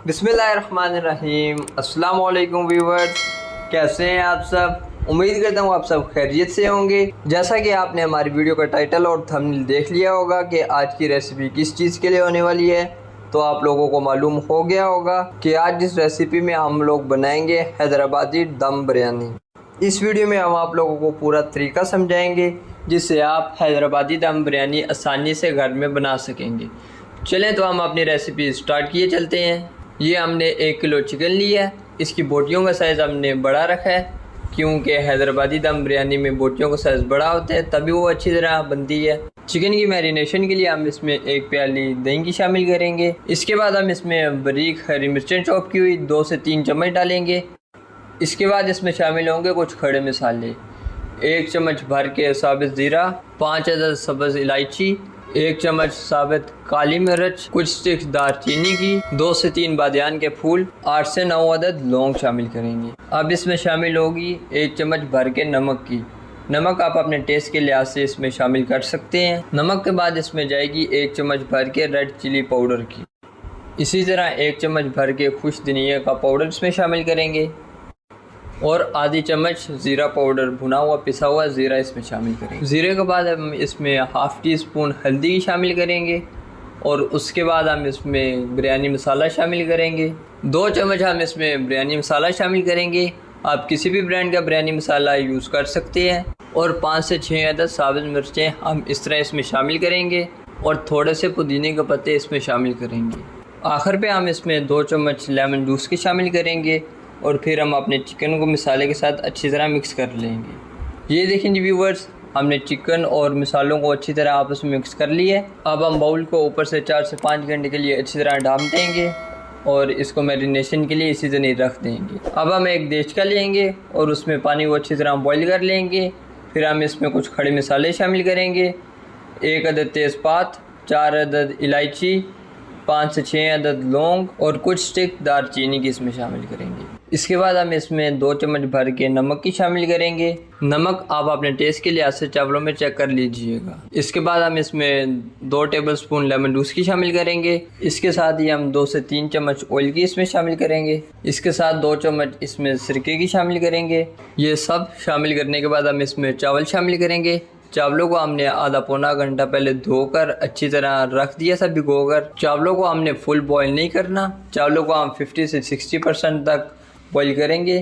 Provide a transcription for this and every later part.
बिस्मिल्लाहिर्रहमानिर्रहीम। अस्सलाम वालेकुम व्यूवर्स, कैसे हैं आप सब? उम्मीद करता हूँ आप सब खैरियत से होंगे। जैसा कि आपने हमारी वीडियो का टाइटल और थंबनेल देख लिया होगा कि आज की रेसिपी किस चीज़ के लिए होने वाली है, तो आप लोगों को मालूम हो गया होगा कि आज इस रेसिपी में हम लोग बनाएंगे हैदराबादी दम बिरयानी। इस वीडियो में हम आप लोगों को पूरा तरीका समझाएंगे जिससे आप हैदराबादी दम बिरयानी आसानी से घर में बना सकेंगे। चलें तो हम अपनी रेसिपी स्टार्ट किए चलते हैं। ये हमने 1 किलो चिकन लिया है। इसकी बोटियों का साइज़ हमने बड़ा रखा है क्योंकि हैदराबादी दम बिरयानी में बोटियों का साइज़ बड़ा होता है, तभी वो अच्छी तरह बनती है। चिकन की मैरिनेशन के लिए हम इसमें 1 प्याली दही की शामिल करेंगे। इसके बाद हम इसमें बारीक हरी मिर्चें चॉप की हुई 2 से 3 चम्मच डालेंगे। इसके बाद इसमें शामिल होंगे कुछ खड़े मसाले, 1 चम्मच भर के साबित ज़ीरा, 5 अदद सब्ज़ इलायची, 1 चम्मच साबित काली मिर्च, कुछ स्टिक्स दारचीनी की, 2 से 3 बादियान के फूल, 8 से 9 अदद लौंग शामिल करेंगे। अब इसमें शामिल होगी 1 चम्मच भर के नमक की। नमक आप अपने टेस्ट के लिहाज से इसमें शामिल कर सकते हैं। नमक के बाद इसमें जाएगी 1 चम्मच भर के रेड चिली पाउडर की। इसी तरह 1 चम्मच भर के खुश धनिया का पाउडर इसमें शामिल करेंगे और आधी चम्मच ज़ीरा पाउडर, भुना हुआ पिसा हुआ ज़ीरा इसमें शामिल करेंगे। ज़ीरे के बाद हम इसमें हाफ़ टी स्पून हल्दी शामिल करेंगे और उसके बाद हम इसमें बिरयानी मसाला शामिल करेंगे। 2 चम्मच हम इसमें बिरयानी मसाला शामिल करेंगे। आप किसी भी ब्रांड का बिरयानी मसाला यूज़ कर सकते हैं। और 5 से 6 अदद साबित मिर्चें हम इस तरह इसमें शामिल करेंगे और थोड़े से पुदीने के पत्ते इसमें शामिल करेंगे। आखिर पे हम इसमें 2 चम्मच लेमन जूस की शामिल करेंगे और फिर हम अपने चिकन को मसाले के साथ अच्छी तरह मिक्स कर लेंगे। ये देखें जी व्यूवर्स, हमने चिकन और मसालों को अच्छी तरह आपस में मिक्स कर लिया है। अब हम बाउल को ऊपर से 4 से 5 घंटे के लिए अच्छी तरह ढाँप देंगे और इसको मैरिनेशन के लिए इसी तरह रख देंगे। अब हम एक देचका लेंगे और उसमें पानी को अच्छी तरह बॉईल कर लेंगे। फिर हम इसमें कुछ खड़े मसाले शामिल करेंगे, 1 अदद तेज़पात, 4 अदद इलायची, 5 से 6 अदद लौंग और कुछ स्टिक दारचीनी की इसमें शामिल करेंगे। इसके बाद हम इसमें 2 चम्मच भर के नमक की शामिल करेंगे। नमक आप अपने टेस्ट के लिहाज से चावलों में चेक कर लीजिएगा। इसके बाद हम इसमें 2 टेबलस्पून लेमन जूस की शामिल करेंगे। इसके साथ ही हम 2 से 3 चम्मच ऑयल की इसमें शामिल करेंगे। इसके साथ 2 चम्मच इसमें सिरके की शामिल करेंगे। ये सब शामिल करने के बाद हम इसमें चावल शामिल करेंगे। चावलों को हमने आधा पौना घंटा पहले धोकर अच्छी तरह रख दिया था भिगोकर। चावलों को हमने फुल बॉईल नहीं करना, चावलों को हम 50 से 60% तक बॉईल करेंगे।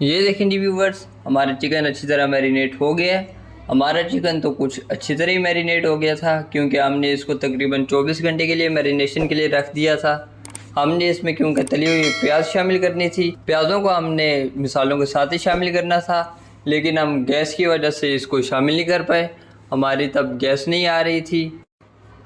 ये देखें जी व्यूवर्स, हमारा चिकन अच्छी तरह मैरिनेट हो गया है। हमारा चिकन तो कुछ अच्छी तरह ही मैरिनेट हो गया था क्योंकि हमने इसको तकरीबन 24 घंटे के लिए मैरिनेशन के लिए रख दिया था। हमने इसमें क्योंकि तली हुई प्याज शामिल करनी थी, प्याज़ों को हमने मिसालों के साथ ही शामिल करना था, लेकिन हम गैस की वजह से इसको शामिल नहीं कर पाए। हमारी तब गैस नहीं आ रही थी।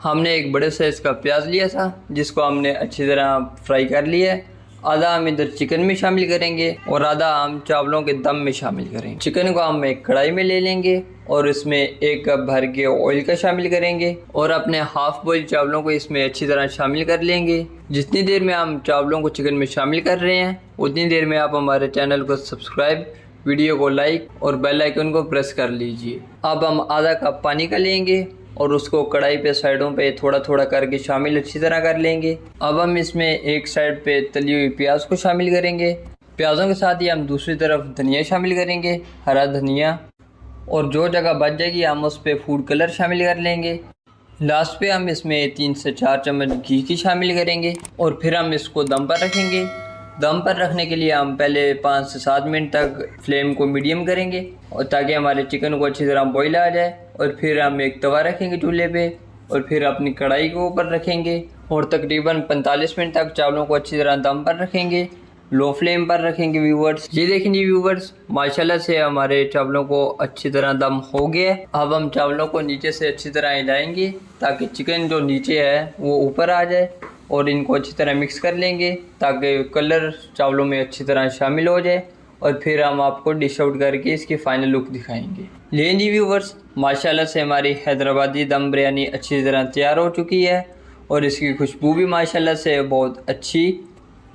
हमने एक बड़े साइज़ का प्याज लिया था जिसको हमने अच्छी तरह फ्राई कर लिया है। आधा हम इधर चिकन में शामिल करेंगे और आधा हम चावलों के दम में शामिल करेंगे। चिकन को हम एक कढ़ाई में ले लेंगे और इसमें 1 कप भर के ऑयल का शामिल करेंगे और अपने हाफ़ बॉइल चावलों को इसमें अच्छी तरह शामिल कर लेंगे। जितनी देर में हम चावलों को चिकन में शामिल कर रहे हैं उतनी देर में आप हमारे चैनल को सब्सक्राइब, वीडियो को लाइक और बेल आइकन को प्रेस कर लीजिए। अब हम आधा कप पानी का लेंगे और उसको कढ़ाई पे साइडों पे थोड़ा थोड़ा करके शामिल अच्छी तरह कर लेंगे। अब हम इसमें एक साइड पे तली हुई प्याज को शामिल करेंगे। प्याज़ों के साथ ही हम दूसरी तरफ धनिया शामिल करेंगे, हरा धनिया, और जो जगह बच जाएगी हम उस पर फूड कलर शामिल कर लेंगे। लास्ट पे हम इसमें 3 से 4 चम्मच घी की शामिल करेंगे और फिर हम इसको दम पर रखेंगे। दम पर रखने के लिए हम पहले 5 से 7 मिनट तक फ्लेम को मीडियम करेंगे और ताकि हमारे चिकन को अच्छी तरह बॉईल आ जाए। और फिर हम एक तवा रखेंगे चूल्हे पे और फिर अपनी कढ़ाई को ऊपर रखेंगे और तकरीबन 45 मिनट तक चावलों को अच्छी तरह दम पर रखेंगे, लो फ्लेम पर रखेंगे व्यूवर्स। ये देखें जी व्यूवर्स, माशाल्लाह से हमारे चावलों को अच्छी तरह दम हो गया है। अब हम चावलों को नीचे से अच्छी तरह हिलाएंगे ताकि चिकन जो नीचे है वो ऊपर आ जाए और इनको अच्छी तरह मिक्स कर लेंगे ताकि कलर चावलों में अच्छी तरह शामिल हो जाए और फिर हम आपको डिश आउट करके इसकी फ़ाइनल लुक दिखाएंगे। लेकिन जी व्यूवर्स, माशाल्लाह से हमारी हैदराबादी दम बिरयानी अच्छी तरह तैयार हो चुकी है और इसकी खुशबू भी माशाल्लाह से बहुत अच्छी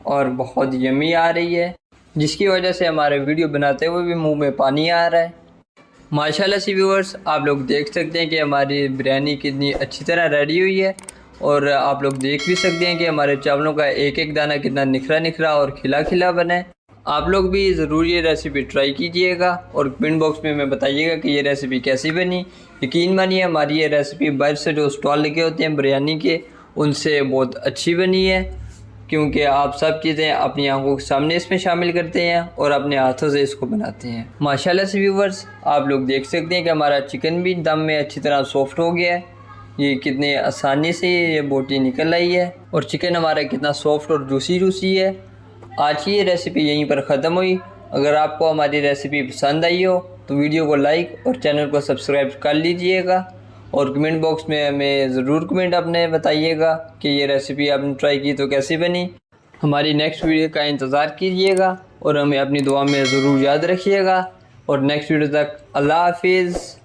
और बहुत यमी आ रही है, जिसकी वजह से हमारे वीडियो बनाते हुए भी मुंह में पानी आ रहा है। माशाल्लाह से व्यूवर्स, आप लोग देख सकते हैं कि हमारी बिरयानी कितनी अच्छी तरह रेडी हुई है और आप लोग देख भी सकते हैं कि हमारे चावलों का एक एक दाना कितना निखरा निखरा और खिला खिला बना है। आप लोग भी ज़रूर ये रेसिपी ट्राई कीजिएगा और कमेंट बॉक्स में बताइएगा कि ये रेसिपी कैसी बनी। यकीन मानिए हमारी ये रेसिपी बाहर से जो स्टॉल लगे होते हैं बिरयानी के, उनसे बहुत अच्छी बनी है, क्योंकि आप सब चीज़ें अपनी आंखों के सामने इसमें शामिल करते हैं और अपने हाथों से इसको बनाते हैं। माशाल्लाह से व्यूवर्स, आप लोग देख सकते हैं कि हमारा चिकन भी दम में अच्छी तरह सॉफ्ट हो गया है। ये कितने आसानी से ये बोटी निकल आई है और चिकन हमारा कितना सॉफ्ट और जूसी जूसी है। आज की ये रेसिपी यहीं पर ख़त्म हुई। अगर आपको हमारी रेसिपी पसंद आई हो तो वीडियो को लाइक और चैनल को सब्सक्राइब कर लीजिएगा और कमेंट बॉक्स में हमें ज़रूर कमेंट अपने बताइएगा कि ये रेसिपी आपने ट्राई की तो कैसी बनी। हमारी नेक्स्ट वीडियो का इंतज़ार कीजिएगा और हमें अपनी दुआ में ज़रूर याद रखिएगा। और नेक्स्ट वीडियो तक अल्लाह हाफिज़।